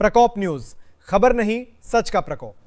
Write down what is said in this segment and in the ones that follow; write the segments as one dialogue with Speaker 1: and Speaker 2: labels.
Speaker 1: प्रकोप न्यूज, खबर नहीं सच का प्रकोप।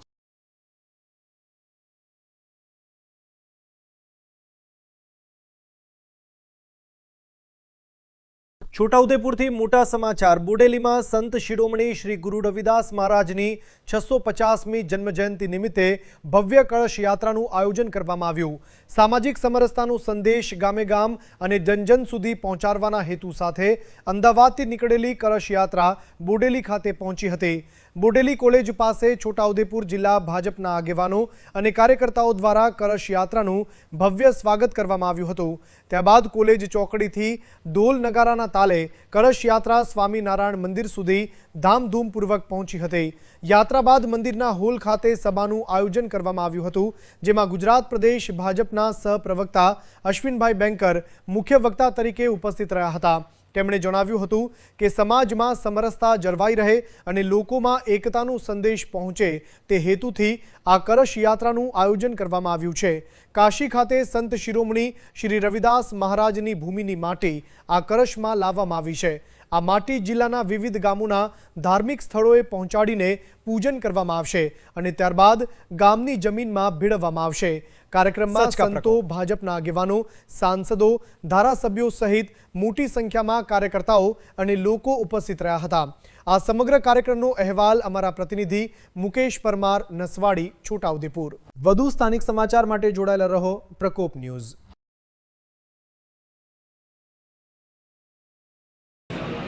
Speaker 1: છોટાઉદેપુરથી મોટા સમાચાર। બોડેલીમાં સંત શિરોમણી શ્રી ગુરુ રવિદાસ મહારાજની 650મી જન્મજયંતિ નિમિત્તે ભવ્ય કળશ યાત્રાનું આયોજન કરવામાં આવ્યું। સામાજિક સમરસતાનો સંદેશ ગામે ગામ અને જન સુધી પહોંચાડવાના હેતુ સાથે અમદાવાદથી નીકળેલી કળશ યાત્રા બોડેલી ખાતે પહોંચી હતી। બોડેલી કોલેજ પાસે છોટાઉદેપુર જિલ્લા ભાજપના આગેવાનો અને કાર્યકર્તાઓ દ્વારા કળશ યાત્રાનું ભવ્ય સ્વાગત કરવામાં આવ્યું હતું। ત્યારબાદ કોલેજ ચોકડીથી ઢોલ નગારાના તાલે કળશ યાત્રા સ્વામિનારાયણ મંદિર સુધી ધામધૂમપૂર્વક પહોંચી હતી। યાત્રા બાદ મંદિરના હોલ ખાતે સભાનું આયોજન કરવામાં આવ્યું હતું, જેમાં ગુજરાત પ્રદેશ ભાજપના સહપ્રવક્તા અશ્વિનભાઈ બેંકર મુખ્ય વક્તા તરીકે ઉપસ્થિત રહ્યા હતા। તેમણે જણાવ્યું હતું કે સમાજમાં સમરસતા જળવાઈ રહે અને લોકોમાં એકતાનો સંદેશ પહોંચે તે હેતુથી આ કળશ યાત્રાનું આયોજન કરવામાં આવ્યું છે। કાશી ખાતે સંત શિરોમણી શ્રી રવિદાસ મહારાજની ભૂમિની માટી આ કળશમાં લાવવામાં આવી છે। આ માટી જિલ્લાના વિવિધ ગામોના ધાર્મિક સ્થળોએ પહોંચાડીને પૂજન કરવામાં આવશે અને ત્યારબાદ ગામની જમીનમાં ભેળવવામાં આવશે। कार्यक्रम संतो भाजपा आगेवानो सांसदों धारासभ्यों सहित मोटी संख्या में कार्यकर्ताओं और लोग उपस्थित रहा था। आ समग्र कार्यक्रमनो अहवाल अमरा प्रतिनिधि मुकेश परमार, नसवाड़ी, छोटाउदेपुर। વધુ સ્થાનિક સમાચાર માટે જોડાયેલા રહો પ્રકોપ ન્યૂઝ।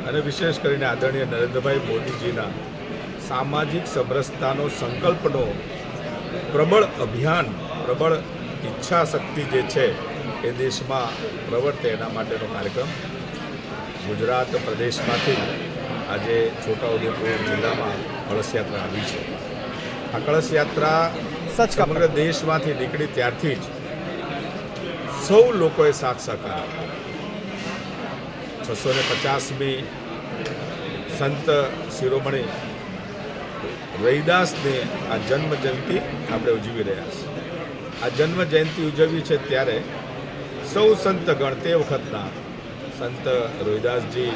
Speaker 2: અને વિશેષ કરીને આદરણીય નરેન્દ્રભાઈ મોદીજીના સામાજિક સમરસતાનો સંકલ્પનો પ્રબળ અભિયાન, પ્રબળ ઈચ્છા શક્તિ જે છે એ દેશમાં પ્રવર્તે એના માટેનો કાર્યક્રમ ગુજરાત પ્રદેશમાંથી આજે છોટાઉદેપુર જિલ્લામાં કળશ યાત્રા આવી છે। આ કળશ યાત્રા સમગ્ર દેશમાંથી નીકળી ત્યારથી જ સૌ લોકોએ સાથ સહકાર આપ્યો। 650મી સંત શિરોમણી રવિદાસને આ જન્મ જયંતિ આપણે ઉજવી રહ્યા છીએ। આ જન્મ જયંતિ ઉજવી છે ત્યારે સૌ સંતગણ તે વખતના સંત રોહિદાસજી,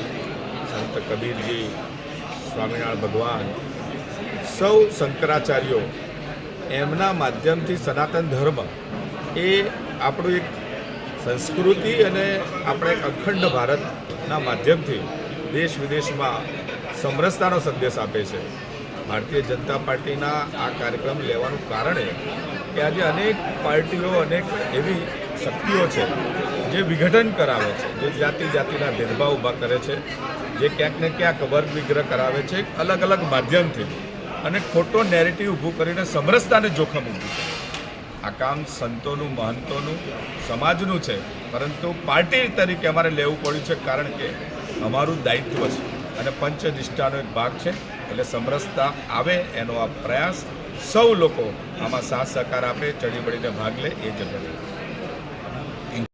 Speaker 2: સંત કબીરજી, સ્વામિનારાયણ ભગવાન, સૌ શંકરાચાર્યો એમના માધ્યમથી સનાતન ધર્મ એ આપણું એક સંસ્કૃતિ અને આપણે એક અખંડ ભારતના માધ્યમથી દેશ વિદેશમાં સમરસતાનો સંદેશ આપે છે। ભારતીય જનતા પાર્ટીના આ કાર્યક્રમ લેવાનું કારણ કે આજે અનેક પાર્ટીઓ, અનેક એવી શક્તિઓ છે જે વિઘટન કરાવે છે, જે જાતિના ભેદભાવ ઊભા કરે છે, જે ક્યાંક ને ક્યાંક વર્ગ વિગ્રહ કરાવે છે અલગ અલગ માધ્યમથી અને ખોટો નેરેટિવ ઊભું કરીને સમરસતાને જોખમ ઊભું કરે। આ કામ સંતોનું, મહંતોનું, સમાજનું છે, પરંતુ પાર્ટી તરીકે અમારે લેવું પડ્યું છે કારણ કે અમારું દાયિત્વ છે અને પંચનિષ્ઠાનો એક ભાગ છે। એટલે સમરસતા આવે એનો આ પ્રયાસ, સૌ લોકો આમાં સાથ સહકાર આપે, ચડી બળીને ભાગ લે એ જરૂરી છે।